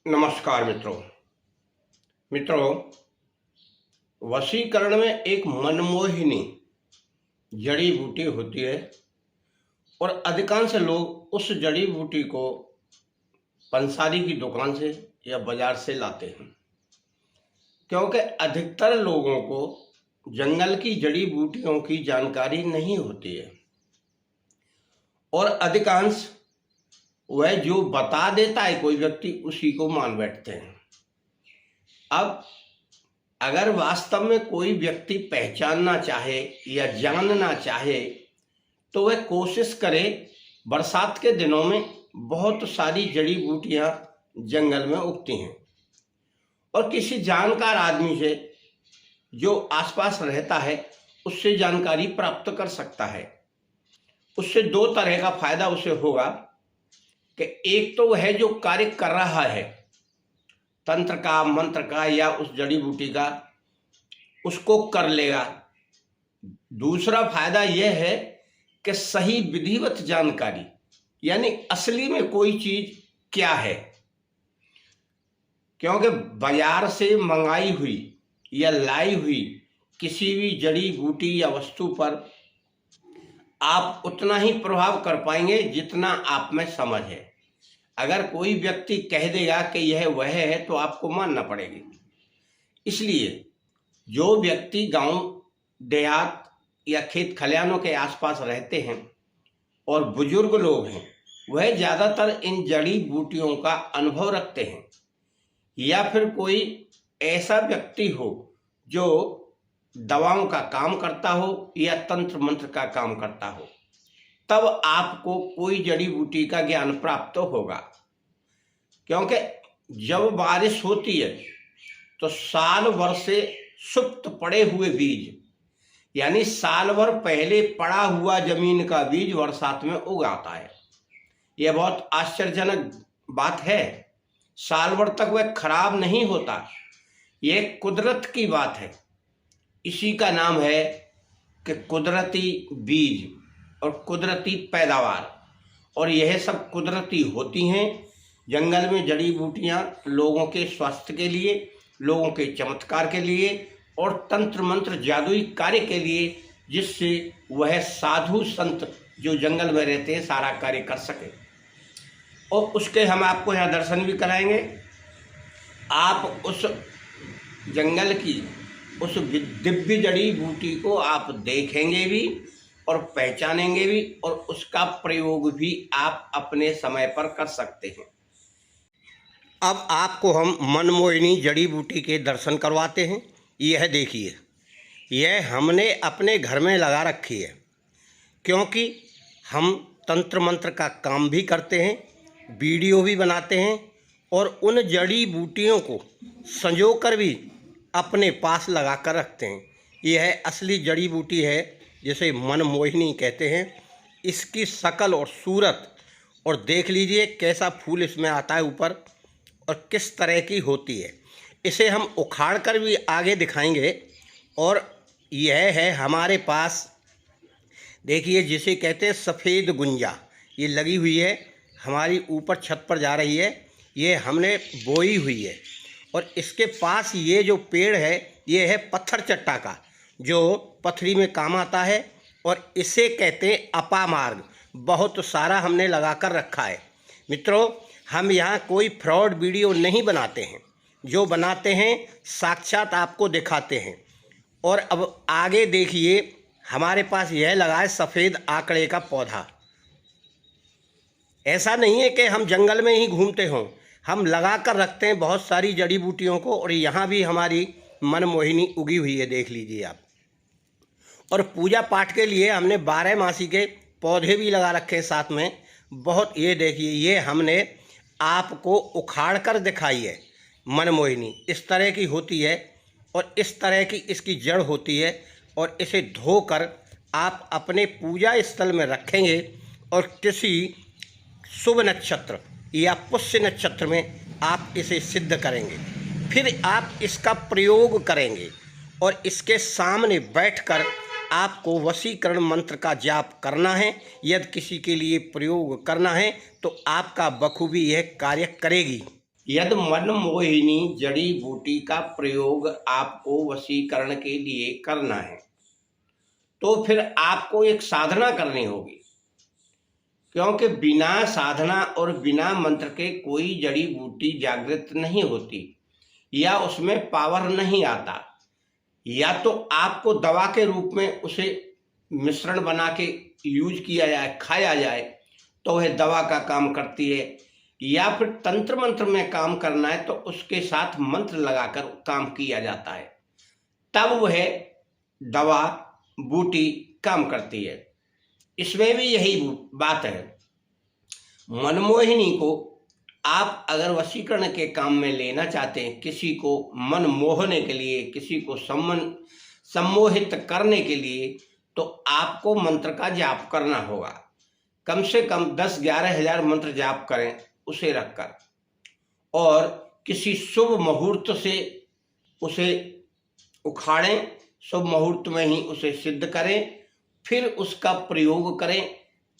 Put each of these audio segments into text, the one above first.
नमस्कार मित्रों, वशीकरण में एक मनमोहिनी जड़ी बूटी होती है और अधिकांश लोग उस जड़ी बूटी को पंसारी की दुकान से या बाजार से लाते हैं, क्योंकि अधिकतर लोगों को जंगल की जड़ी बूटियों की जानकारी नहीं होती है और अधिकांश वह जो बता देता है कोई व्यक्ति उसी को मान बैठते हैं। अब अगर वास्तव में कोई व्यक्ति पहचानना चाहे या जानना चाहे तो वह कोशिश करे। बरसात के दिनों में बहुत सारी जड़ी बूटियां जंगल में उगती हैं और किसी जानकार आदमी से जो आसपास रहता है उससे जानकारी प्राप्त कर सकता है। उससे दो तरह का फायदा उसे होगा कि एक तो वह जो कार्य कर रहा है तंत्र का, मंत्र का या उस जड़ी बूटी का, उसको कर लेगा। दूसरा फायदा यह है कि सही विधिवत जानकारी, यानी असली में कोई चीज क्या है, क्योंकि बाजार से मंगाई हुई या लाई हुई किसी भी जड़ी बूटी या वस्तु पर आप उतना ही प्रभाव कर पाएंगे जितना आप में समझ है। अगर कोई व्यक्ति कह देगा कि यह वह है तो आपको मानना पड़ेगी। इसलिए जो व्यक्ति गांव देहात या खेत खलिहानों के आसपास रहते हैं और बुजुर्ग लोग हैं, वह ज़्यादातर इन जड़ी बूटियों का अनुभव रखते हैं, या फिर कोई ऐसा व्यक्ति हो जो दवाओं का काम करता हो या तंत्र मंत्र का काम करता हो, तब आपको कोई जड़ी बूटी का ज्ञान प्राप्त होगा। क्योंकि जब बारिश होती है तो साल भर से सुप्त पड़े हुए बीज, यानी साल भर पहले पड़ा हुआ जमीन का बीज बरसात में उग आता है। यह बहुत आश्चर्यजनक बात है। साल भर तक वह खराब नहीं होता। यह कुदरत की बात है। इसी का नाम है कि कुदरती बीज और कुदरती पैदावार, और यह सब कुदरती होती हैं। जंगल में जड़ी बूटियां लोगों के स्वास्थ्य के लिए, लोगों के चमत्कार के लिए और तंत्र मंत्र जादुई कार्य के लिए, जिससे वह साधु संत जो जंगल में रहते हैं सारा कार्य कर सके। और उसके हम आपको यहाँ दर्शन भी कराएंगे। आप उस जंगल की उस दिव्य जड़ी बूटी को आप देखेंगे भी और पहचानेंगे भी, और उसका प्रयोग भी आप अपने समय पर कर सकते हैं। अब आपको हम मनमोहिनी जड़ी बूटी के दर्शन करवाते हैं। यह देखिए, यह हमने अपने घर में लगा रखी है, क्योंकि हम तंत्र मंत्र का काम भी करते हैं, वीडियो भी बनाते हैं और उन जड़ी बूटियों को संजो कर भी अपने पास लगा कर रखते हैं। यह असली जड़ी बूटी है जिसे मनमोहिनी कहते हैं। इसकी शक्ल और सूरत, और देख लीजिए कैसा फूल इसमें आता है ऊपर और किस तरह की होती है। इसे हम उखाड़ कर भी आगे दिखाएंगे। और यह है हमारे पास, देखिए, जिसे कहते हैं सफ़ेद गुंजा, ये लगी हुई है हमारी ऊपर छत पर जा रही है। ये हमने बोई हुई है। और इसके पास ये जो पेड़ है ये है पत्थर चट्टा का, जो पथरी में काम आता है, और इसे कहते हैं अपामार्ग। बहुत सारा हमने लगा कर रखा है। मित्रों, हम यहाँ कोई फ्रॉड वीडियो नहीं बनाते हैं। जो बनाते हैं साक्षात आपको दिखाते हैं। और अब आगे देखिए, हमारे पास यह लगा है सफ़ेद आकड़े का पौधा। ऐसा नहीं है कि हम जंगल में ही घूमते हों, हम लगा कर रखते हैं बहुत सारी जड़ी बूटियों को। और यहाँ भी हमारी मनमोहिनी उगी हुई है, देख लीजिए आप। और पूजा पाठ के लिए हमने 12 मासी के पौधे भी लगा रखे हैं साथ में। बहुत, ये देखिए, ये हमने आपको उखाड़ कर दिखाई है। मनमोहिनी इस तरह की होती है और इस तरह की इसकी जड़ होती है। और इसे धोकर आप अपने पूजा स्थल में रखेंगे और किसी शुभ नक्षत्र या पुष्य नक्षत्र में आप इसे सिद्ध करेंगे। फिर आप इसका प्रयोग करेंगे और इसके सामने बैठकर आपको वशीकरण मंत्र का जाप करना है। यदि किसी के लिए प्रयोग करना है तो आपका बखूबी यह कार्य करेगी। यदि मन मोहिनी जड़ी बूटी का प्रयोग आपको वशीकरण के लिए करना है तो फिर आपको एक साधना करनी होगी, क्योंकि बिना साधना और बिना मंत्र के कोई जड़ी बूटी जागृत नहीं होती या उसमें पावर नहीं आता। या तो आपको दवा के रूप में उसे मिश्रण बना के यूज किया जाए, खाया जाए तो वह दवा का काम करती है, या फिर तंत्र मंत्र में काम करना है तो उसके साथ मंत्र लगाकर काम किया जाता है, तब वह दवा बूटी काम करती है। इसमें भी यही बात है। मनमोहिनी को आप अगर वशीकरण के काम में लेना चाहते हैं, किसी को मन मोहने के लिए, किसी को सम्मोहित करने के लिए, तो आपको मंत्र का जाप करना होगा। कम से कम 10-11 हजार मंत्र जाप करें उसे रखकर, और किसी शुभ मुहूर्त से उसे उखाड़ें, शुभ मुहूर्त में ही उसे सिद्ध करें, फिर उसका प्रयोग करें।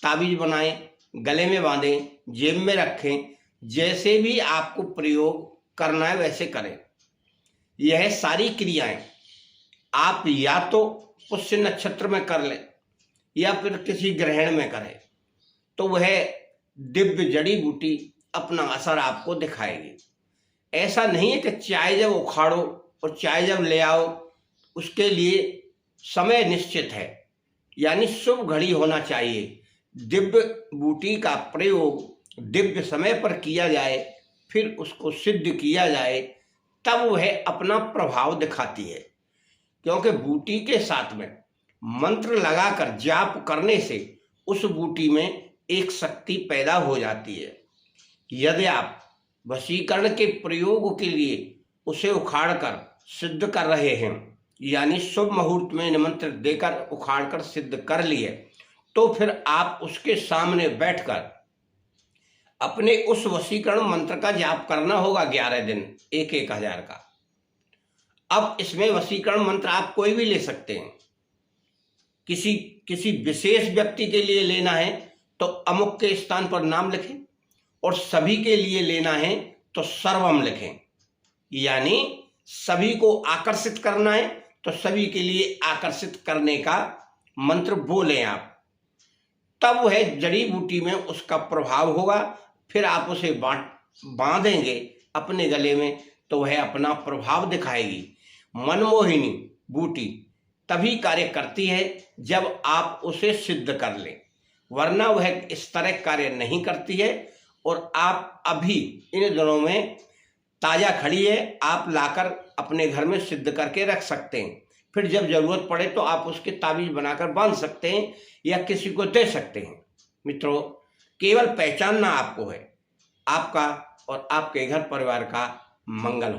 ताबीज बनाएं, गले में बांधें, जेब में रखें, जैसे भी आपको प्रयोग करना है वैसे करें। यह सारी क्रियाएं आप या तो पुष्य नक्षत्र में कर लें या फिर किसी ग्रहण में करें, तो वह दिव्य जड़ी बूटी अपना असर आपको दिखाएगी। ऐसा नहीं है कि चाय जब उखाड़ो और चाय जब ले आओ, उसके लिए समय निश्चित है, यानी शुभ घड़ी होना चाहिए। दिव्य बूटी का प्रयोग दिव्य समय पर किया जाए, फिर उसको सिद्ध किया जाए, तब वह अपना प्रभाव दिखाती है। क्योंकि बूटी के साथ में मंत्र लगाकर जाप करने से उस बूटी में एक शक्ति पैदा हो जाती है। यदि आप वशीकरण के प्रयोग के लिए उसे उखाड़कर सिद्ध कर रहे हैं, यानी शुभ मुहूर्त में निमंत्र देकर उखाड़कर सिद्ध कर लिए, तो फिर आप उसके सामने बैठकर अपने उस वशीकरण मंत्र का जाप करना होगा 11 दिन, 1-1 हजार का। अब इसमें वशीकरण मंत्र आप कोई भी ले सकते हैं। किसी विशेष व्यक्ति के लिए लेना है तो अमुक के स्थान पर नाम लिखें, और सभी के लिए लेना है तो सर्वम लिखें। यानी सभी को आकर्षित करना है तो सभी के लिए आकर्षित करने का मंत्र बोलें आप, तब वह जड़ी बूटी में उसका प्रभाव होगा। फिर आप उसे बांधेंगे अपने गले में तो वह अपना प्रभाव दिखाएगी। मनमोहिनी बूटी तभी कार्य करती है जब आप उसे सिद्ध कर लें, वरना वह इस तरह कार्य नहीं करती है। और आप अभी इन दिनों में ताज़ा खड़ी है, आप लाकर अपने घर में सिद्ध करके रख सकते हैं। फिर जब जरूरत पड़े तो आप उसके ताबीज बनाकर बांध सकते हैं या किसी को दे सकते हैं। मित्रों, केवल पहचानना आपको है। आपका और आपके घर परिवार का मंगल हो।